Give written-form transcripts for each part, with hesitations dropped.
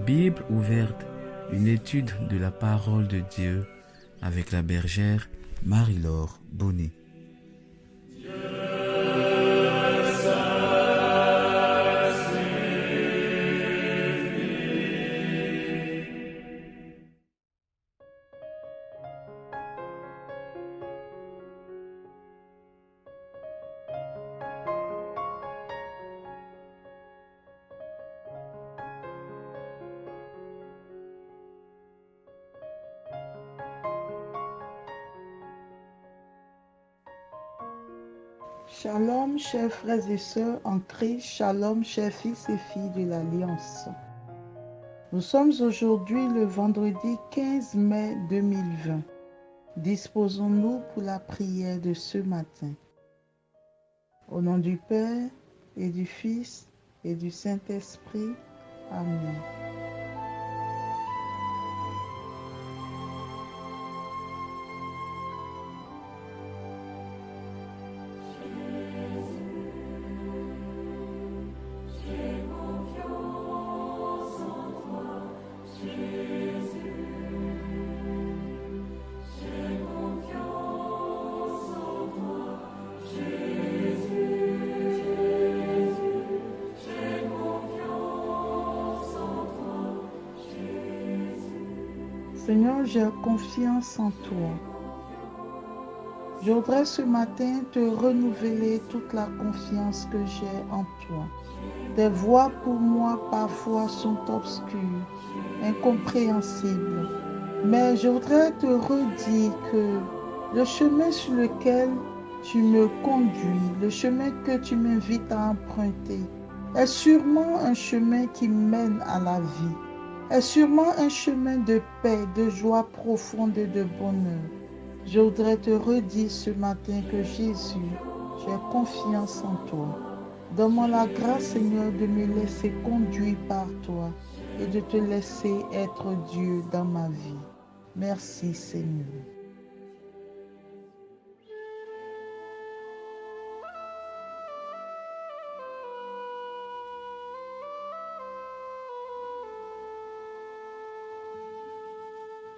Bible ouverte, une étude de la parole de Dieu avec la bergère Marie-Laure Bonnet. Shalom, chers frères et sœurs en Christ, shalom, chers fils et filles de l'Alliance. Nous sommes aujourd'hui le vendredi 15 mai 2020. Disposons-nous pour la prière de ce matin. Au nom du Père et du Fils et du Saint-Esprit. Amen. Seigneur, j'ai confiance en toi. Je voudrais ce matin te renouveler toute la confiance que j'ai en toi. Tes voies pour moi parfois sont obscures, incompréhensibles. Mais je voudrais te redire que le chemin sur lequel tu me conduis, le chemin que tu m'invites à emprunter, est sûrement un chemin qui mène à la vie, est sûrement un chemin de paix, de joie profonde et de bonheur. Je voudrais te redire ce matin que Jésus, j'ai confiance en toi. Donne-moi la grâce, Seigneur, de me laisser conduire par toi et de te laisser être Dieu dans ma vie. Merci, Seigneur.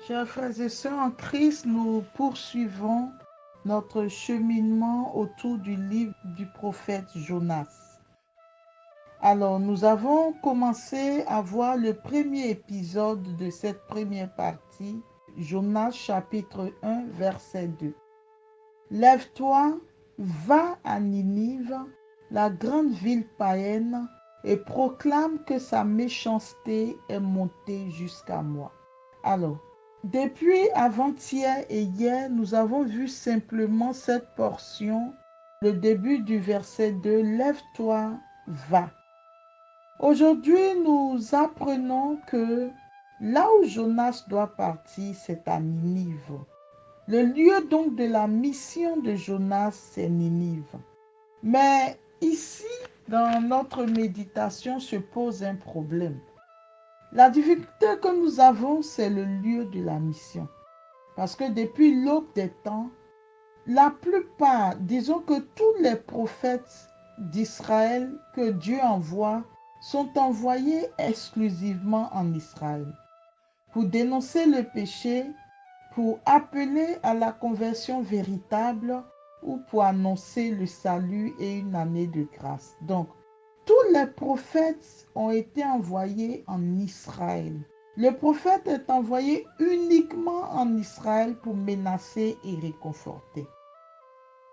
Chers frères et sœurs en Christ, nous poursuivons notre cheminement autour du livre du prophète Jonas. Alors, nous avons commencé à voir le premier épisode de cette première partie, Jonas chapitre 1, verset 2. Lève-toi, va à Ninive, la grande ville païenne, et proclame que sa méchanceté est montée jusqu'à moi. Alors, depuis avant-hier et hier, nous avons vu simplement cette portion, le début du verset 2, lève-toi, va. Aujourd'hui, nous apprenons que là où Jonas doit partir, c'est à Ninive. Le lieu donc de la mission de Jonas, c'est Ninive. Mais ici, dans notre méditation, se pose un problème. La difficulté que nous avons, c'est le lieu de la mission. Parce que depuis l'aube des temps, la plupart, disons que tous les prophètes d'Israël que Dieu envoie, sont envoyés exclusivement en Israël pour dénoncer le péché, pour appeler à la conversion véritable ou pour annoncer le salut et une année de grâce. Donc, tous les prophètes ont été envoyés en Israël. Le prophète est envoyé uniquement en Israël pour menacer et réconforter.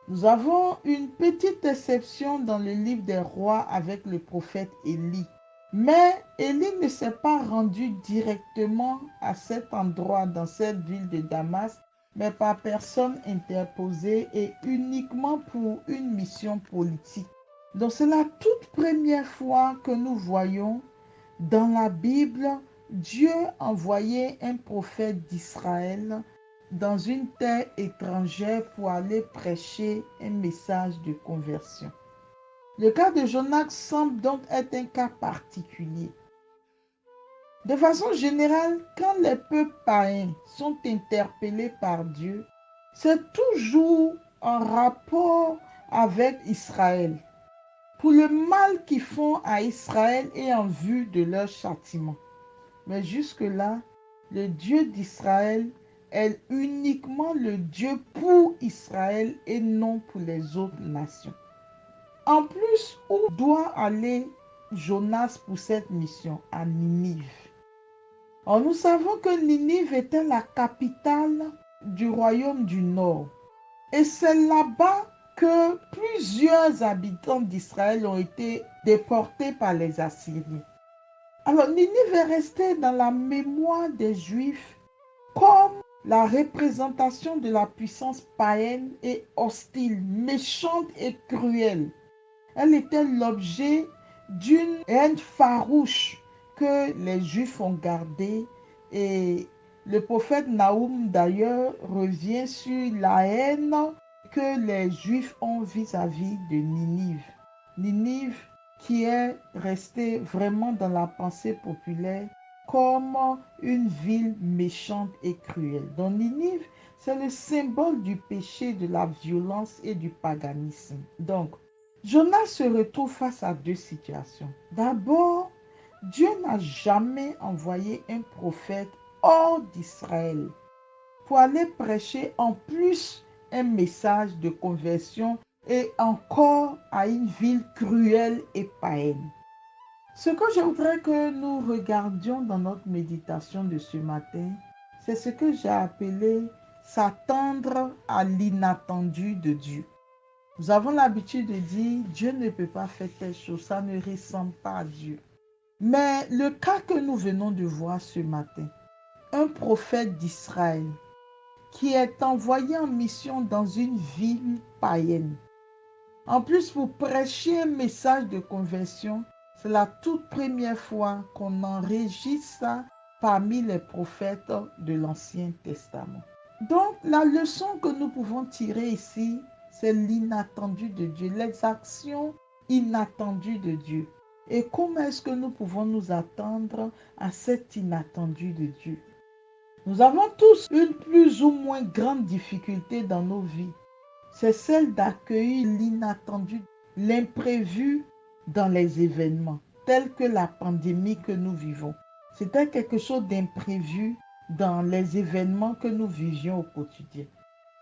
Nous avons une petite exception dans le livre des rois avec le prophète Élie. Mais Élie ne s'est pas rendu directement à cet endroit, dans cette ville de Damas, mais par personne interposée et uniquement pour une mission politique. Donc c'est la toute première fois que nous voyons dans la Bible Dieu envoyer un prophète d'Israël dans une terre étrangère pour aller prêcher un message de conversion. Le cas de Jonas semble donc être un cas particulier. De façon générale, quand les peuples païens sont interpellés par Dieu, c'est toujours en rapport avec Israël, pour le mal qu'ils font à Israël et en vue de leur châtiment. Mais jusque-là, le Dieu d'Israël est uniquement le Dieu pour Israël et non pour les autres nations. En plus, où doit aller Jonas pour cette mission? À Ninive. Or, nous savons que Ninive était la capitale du royaume du Nord. Et c'est là-bas que plusieurs habitants d'Israël ont été déportés par les Assyriens. Alors, Ninive est restée dans la mémoire des Juifs comme la représentation de la puissance païenne et hostile, méchante et cruelle. Elle était l'objet d'une haine farouche que les Juifs ont gardée, et le prophète Naoum d'ailleurs revient sur la haine que les Juifs ont vis-à-vis de Ninive. Ninive qui est restée vraiment dans la pensée populaire comme une ville méchante et cruelle. Donc Ninive, c'est le symbole du péché, de la violence et du paganisme. Donc, Jonas se retrouve face à deux situations. D'abord, Dieu n'a jamais envoyé un prophète hors d'Israël pour aller prêcher en plus un message de conversion et encore à une ville cruelle et païenne. Ce que je voudrais que nous regardions dans notre méditation de ce matin, c'est ce que j'ai appelé s'attendre à l'inattendu de Dieu. Nous avons l'habitude de dire Dieu ne peut pas faire telle chose, ça ne ressemble pas à Dieu. Mais le cas que nous venons de voir ce matin, un prophète d'Israël qui est envoyé en mission dans une ville païenne, en plus pour prêcher un message de conversion, c'est la toute première fois qu'on enregistre ça parmi les prophètes de l'Ancien Testament. Donc la leçon que nous pouvons tirer ici, c'est l'inattendu de Dieu, les actions inattendues de Dieu. Et comment est-ce que nous pouvons nous attendre à cet inattendu de Dieu? Nous avons tous une plus ou moins grande difficulté dans nos vies. C'est celle d'accueillir l'inattendu, l'imprévu dans les événements, tels que la pandémie que nous vivons. C'était quelque chose d'imprévu dans les événements que nous vivions au quotidien.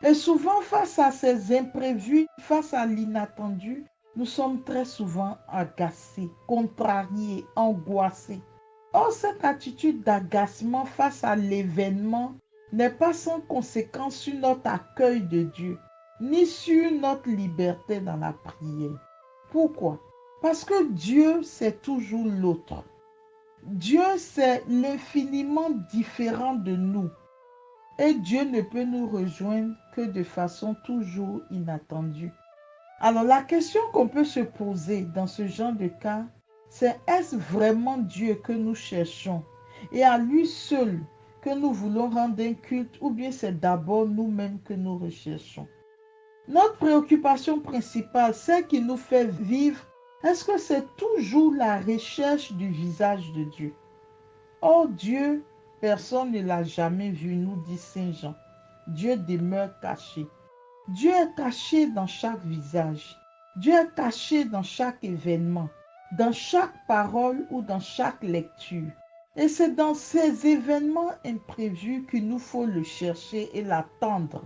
Et souvent, face à ces imprévus, face à l'inattendu, nous sommes très souvent agacés, contrariés, angoissés. Or, cette attitude d'agacement face à l'événement n'est pas sans conséquence sur notre accueil de Dieu, ni sur notre liberté dans la prière. Pourquoi? Parce que Dieu, c'est toujours l'autre. Dieu, c'est l'infiniment différent de nous. Et Dieu ne peut nous rejoindre que de façon toujours inattendue. Alors la question qu'on peut se poser dans ce genre de cas, c'est est-ce vraiment Dieu que nous cherchons et à lui seul que nous voulons rendre un culte, ou bien c'est d'abord nous-mêmes que nous recherchons? Notre préoccupation principale, celle qui nous fait vivre, est-ce que c'est toujours la recherche du visage de Dieu? Or Dieu, personne ne l'a jamais vu, nous dit Saint Jean. Dieu demeure caché. Dieu est caché dans chaque visage. Dieu est caché dans chaque événement, dans chaque parole ou dans chaque lecture. Et c'est dans ces événements imprévus qu'il nous faut le chercher et l'attendre,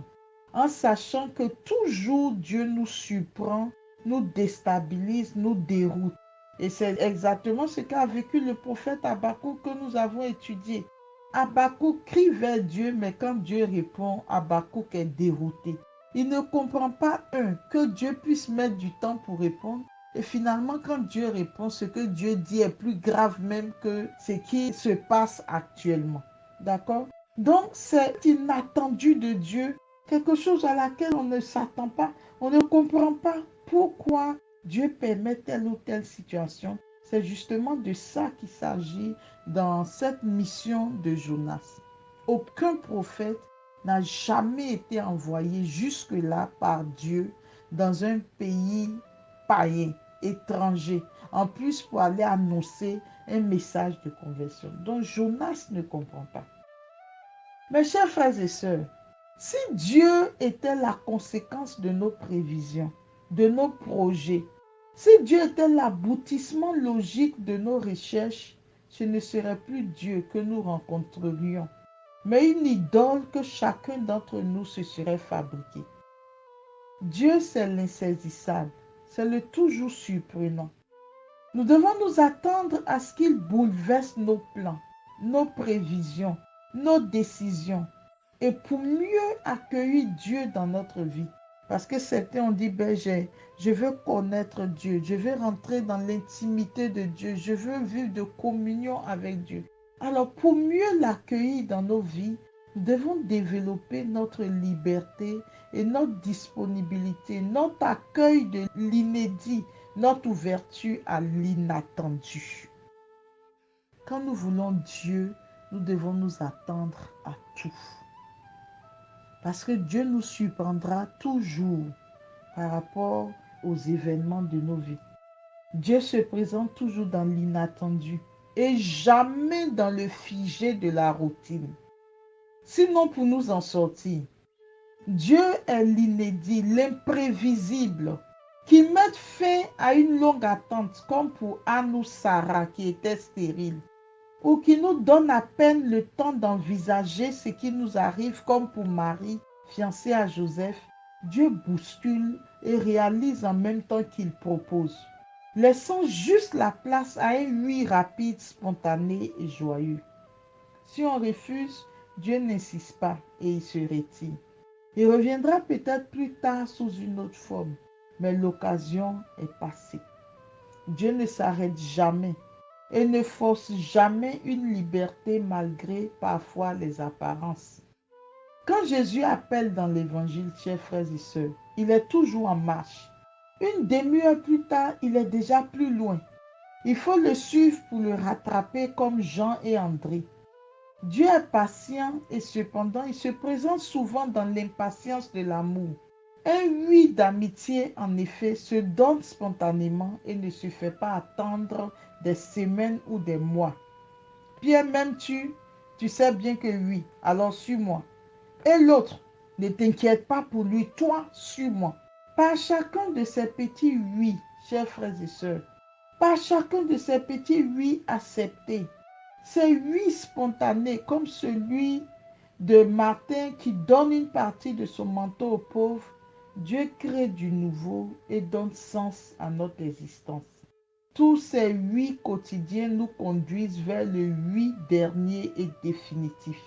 en sachant que toujours Dieu nous surprend, nous déstabilise, nous déroute. Et c'est exactement ce qu'a vécu le prophète Habakkuk que nous avons étudié. Habakkuk crie vers Dieu, mais quand Dieu répond, Habakkuk est dérouté. Il ne comprend pas, que Dieu puisse mettre du temps pour répondre. Et finalement, quand Dieu répond, ce que Dieu dit est plus grave même que ce qui se passe actuellement. D'accord? Donc, c'est inattendu de Dieu, quelque chose à laquelle on ne s'attend pas. On ne comprend pas pourquoi Dieu permet telle ou telle situation. C'est justement de ça qu'il s'agit dans cette mission de Jonas. Aucun prophète n'a jamais été envoyé jusque-là par Dieu dans un pays païen, étranger, en plus pour aller annoncer un message de conversion. Donc Jonas ne comprend pas. Mes chers frères et sœurs, si Dieu était la conséquence de nos prévisions, de nos projets, si Dieu était l'aboutissement logique de nos recherches, ce ne serait plus Dieu que nous rencontrerions, mais une idole que chacun d'entre nous se serait fabriqué. Dieu, c'est l'insaisissable, c'est le toujours surprenant. Nous devons nous attendre à ce qu'il bouleverse nos plans, nos prévisions, nos décisions, et pour mieux accueillir Dieu dans notre vie. Parce que certains ont dit, je veux connaître Dieu, je veux rentrer dans l'intimité de Dieu, je veux vivre de communion avec Dieu. Alors pour mieux l'accueillir dans nos vies, nous devons développer notre liberté et notre disponibilité, notre accueil de l'inédit, notre ouverture à l'inattendu. Quand nous voulons Dieu, nous devons nous attendre à tout. Parce que Dieu nous surprendra toujours par rapport aux événements de nos vies. Dieu se présente toujours dans l'inattendu et jamais dans le figé de la routine. Sinon, pour nous en sortir, Dieu est l'inédit, l'imprévisible, qui met fin à une longue attente, comme pour Anne ou Sarah qui était stérile, ou qui nous donne à peine le temps d'envisager ce qui nous arrive, comme pour Marie, fiancée à Joseph. Dieu bouscule et réalise en même temps qu'il propose, laissant juste la place à un oui rapide, spontané et joyeux. Si on refuse, Dieu n'insiste pas et il se retire. Il reviendra peut-être plus tard sous une autre forme, mais l'occasion est passée. Dieu ne s'arrête jamais et ne force jamais une liberté malgré parfois les apparences. Quand Jésus appelle dans l'évangile, chers frères et sœurs, il est toujours en marche. Une demi-heure plus tard, il est déjà plus loin. Il faut le suivre pour le rattraper comme Jean et André. Dieu est patient et cependant, il se présente souvent dans l'impatience de l'amour. Un oui d'amitié, en effet, se donne spontanément et ne se fait pas attendre des semaines ou des mois. Pierre, m'aimes-tu? Tu sais bien que oui, alors suis-moi. Et l'autre, ne t'inquiète pas pour lui, toi, suis-moi. Par chacun de ces petits oui, chers frères et sœurs, par chacun de ces petits oui acceptés, ces oui spontanés comme celui de Martin qui donne une partie de son manteau aux pauvres, Dieu crée du nouveau et donne sens à notre existence. Tous ces oui quotidiens nous conduisent vers le oui dernier et définitif.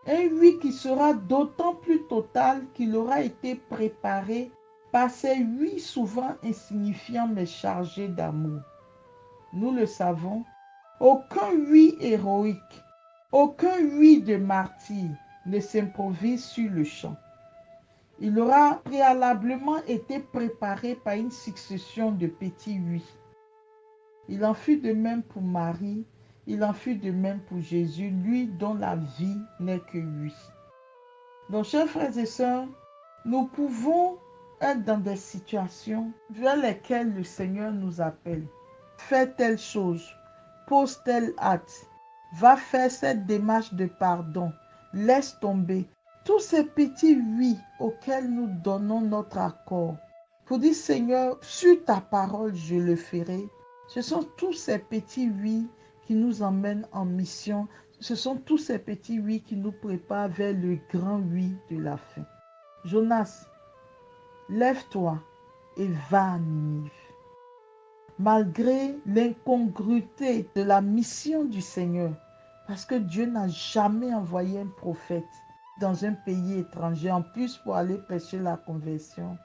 Un oui qui sera d'autant plus total qu'il aura été préparé par ces oui souvent insignifiants mais chargés d'amour. Nous le savons, aucun oui héroïque, aucun oui de martyr ne s'improvise sur le champ. Il aura préalablement été préparé par une succession de petits oui. Il en fut de même pour Marie, il en fut de même pour Jésus, lui dont la vie n'est que oui. Donc, chers frères et sœurs, nous pouvons être dans des situations vers lesquelles le Seigneur nous appelle. Fais telle chose, pose tel acte, va faire cette démarche de pardon, laisse tomber. Tous ces petits oui auxquels nous donnons notre accord. Pour dire, Seigneur, sur ta parole, je le ferai. Ce sont tous ces petits oui qui nous emmènent en mission. Ce sont tous ces petits oui qui nous préparent vers le grand oui de la fin. Jonas, lève-toi et va à Ninive. Malgré l'incongruité de la mission du Seigneur, parce que Dieu n'a jamais envoyé un prophète dans un pays étranger, en plus pour aller prêcher la conversion,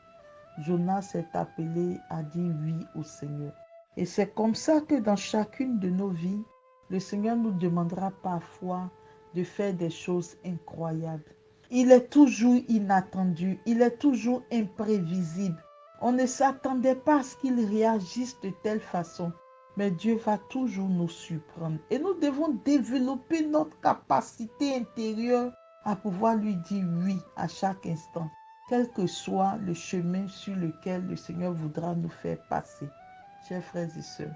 Jonas est appelé à dire oui au Seigneur. Et c'est comme ça que dans chacune de nos vies, le Seigneur nous demandera parfois de faire des choses incroyables. Il est toujours inattendu, il est toujours imprévisible. On ne s'attendait pas à ce qu'il réagisse de telle façon. Mais Dieu va toujours nous surprendre. Et nous devons développer notre capacité intérieure à pouvoir lui dire oui à chaque instant, quel que soit le chemin sur lequel le Seigneur voudra nous faire passer. Chers frères et sœurs,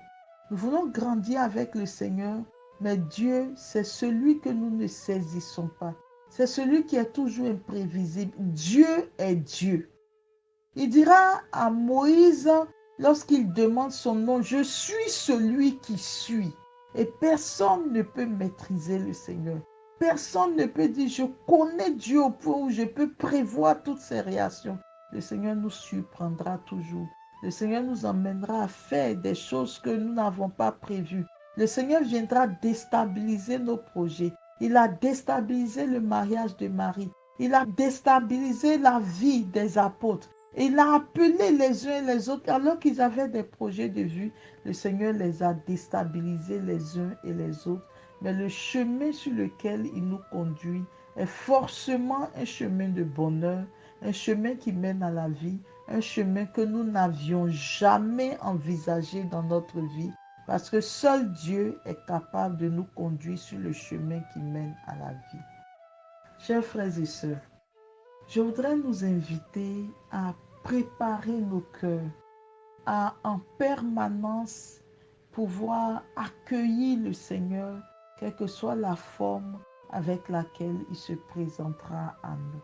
nous voulons grandir avec le Seigneur, mais Dieu, c'est celui que nous ne saisissons pas. C'est celui qui est toujours imprévisible. Dieu est Dieu. Il dira à Moïse, lorsqu'il demande son nom, je suis celui qui suis. Et personne ne peut maîtriser le Seigneur. Personne ne peut dire, je connais Dieu au point où je peux prévoir toutes ses réactions. Le Seigneur nous surprendra toujours. Le Seigneur nous emmènera à faire des choses que nous n'avons pas prévues. Le Seigneur viendra déstabiliser nos projets. Il a déstabilisé le mariage de Marie. Il a déstabilisé la vie des apôtres. Il a appelé les uns et les autres alors qu'ils avaient des projets de vie. Le Seigneur les a déstabilisés les uns et les autres. Mais le chemin sur lequel il nous conduit est forcément un chemin de bonheur, un chemin qui mène à la vie, un chemin que nous n'avions jamais envisagé dans notre vie, parce que seul Dieu est capable de nous conduire sur le chemin qui mène à la vie. Chers frères et sœurs, je voudrais nous inviter à préparer nos cœurs, à en permanence pouvoir accueillir le Seigneur, quelle que soit la forme avec laquelle il se présentera à nous.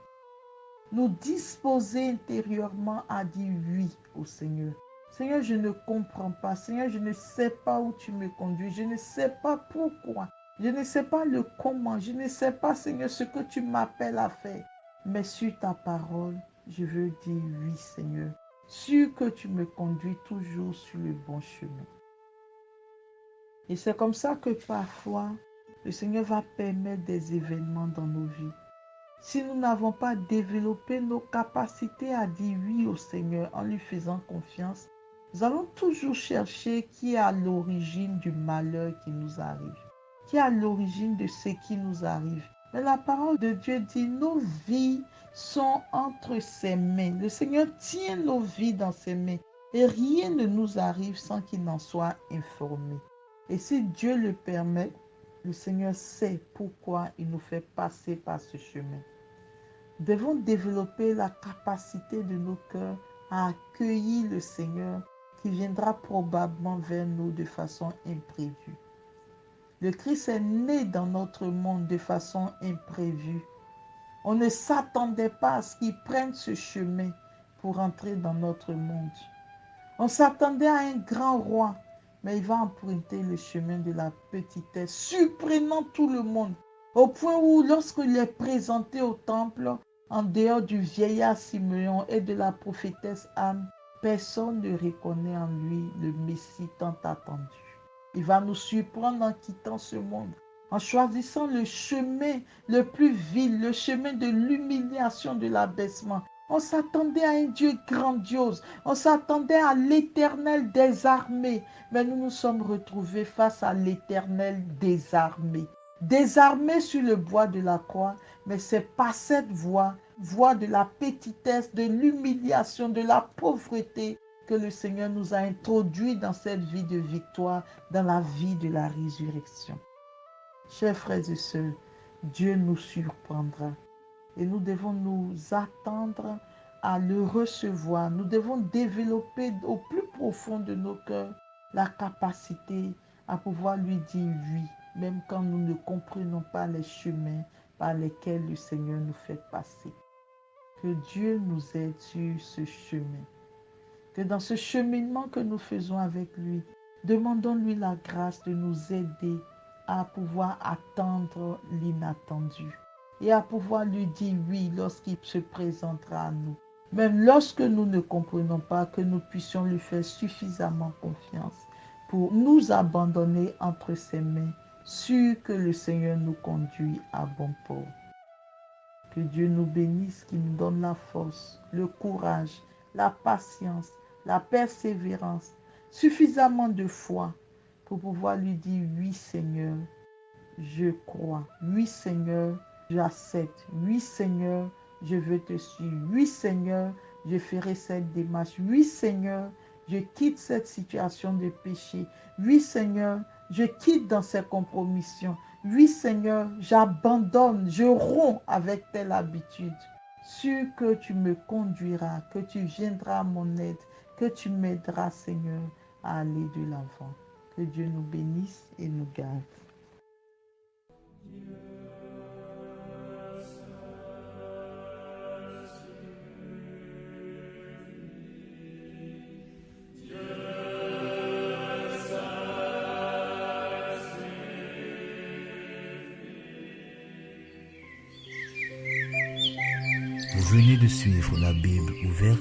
Nous disposer intérieurement à dire oui au Seigneur. Seigneur, je ne comprends pas. Seigneur, je ne sais pas où tu me conduis. Je ne sais pas pourquoi. Je ne sais pas le comment. Je ne sais pas, Seigneur, ce que tu m'appelles à faire. Mais sur ta parole, je veux dire oui, Seigneur. Sûr que tu me conduis toujours sur le bon chemin. Et c'est comme ça que parfois, le Seigneur va permettre des événements dans nos vies. Si nous n'avons pas développé nos capacités à dire oui au Seigneur en lui faisant confiance, nous allons toujours chercher qui est à l'origine du malheur qui nous arrive, qui est à l'origine de ce qui nous arrive. Mais la parole de Dieu dit, nos vies sont entre ses mains. Le Seigneur tient nos vies dans ses mains et rien ne nous arrive sans qu'il n'en soit informé. Et si Dieu le permet, le Seigneur sait pourquoi il nous fait passer par ce chemin. Nous devons développer la capacité de nos cœurs à accueillir le Seigneur qui viendra probablement vers nous de façon imprévue. Le Christ est né dans notre monde de façon imprévue. On ne s'attendait pas à ce qu'il prenne ce chemin pour entrer dans notre monde. On s'attendait à un grand roi, mais il va emprunter le chemin de la petitesse, surprenant tout le monde, au point où lorsqu'il est présenté au temple, en dehors du vieillard Simeon et de la prophétesse Anne, personne ne reconnaît en lui le Messie tant attendu. Il va nous surprendre en quittant ce monde, en choisissant le chemin le plus vil, le chemin de l'humiliation, de l'abaissement. On s'attendait à un Dieu grandiose, on s'attendait à l'Éternel des armées, mais nous nous sommes retrouvés face à l'Éternel désarmé. Désarmé sur le bois de la croix, mais c'est pas cette voie de la petitesse, de l'humiliation, de la pauvreté, que le Seigneur nous a introduit dans cette vie de victoire, dans la vie de la résurrection. Chers frères et sœurs, Dieu nous surprendra et nous devons nous attendre à le recevoir. Nous devons développer au plus profond de nos cœurs la capacité à pouvoir lui dire oui, même quand nous ne comprenons pas les chemins par lesquels le Seigneur nous fait passer. Que Dieu nous aide sur ce chemin. Que dans ce cheminement que nous faisons avec lui, demandons-lui la grâce de nous aider à pouvoir attendre l'inattendu et à pouvoir lui dire oui lorsqu'il se présentera à nous. Même lorsque nous ne comprenons pas, que nous puissions lui faire suffisamment confiance pour nous abandonner entre ses mains, sûr que le Seigneur nous conduit à bon port. Que Dieu nous bénisse, qu'il nous donne la force, le courage, la patience, la persévérance, suffisamment de foi pour pouvoir lui dire oui Seigneur, je crois. Oui Seigneur, j'accepte. Oui Seigneur, je veux te suivre. Oui Seigneur, je ferai cette démarche. Oui Seigneur, je quitte cette situation de péché. Oui Seigneur, je quitte dans ces compromissions. Oui Seigneur, j'abandonne, je romps avec telle habitude. Sûr que tu me conduiras, que tu viendras à mon aide, que tu m'aideras Seigneur à aller de l'avant. Que Dieu nous bénisse et nous garde. Vous venez de suivre la Bible ouverte,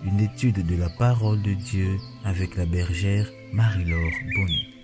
une étude de la parole de Dieu avec la bergère Marie-Laure Bonnet.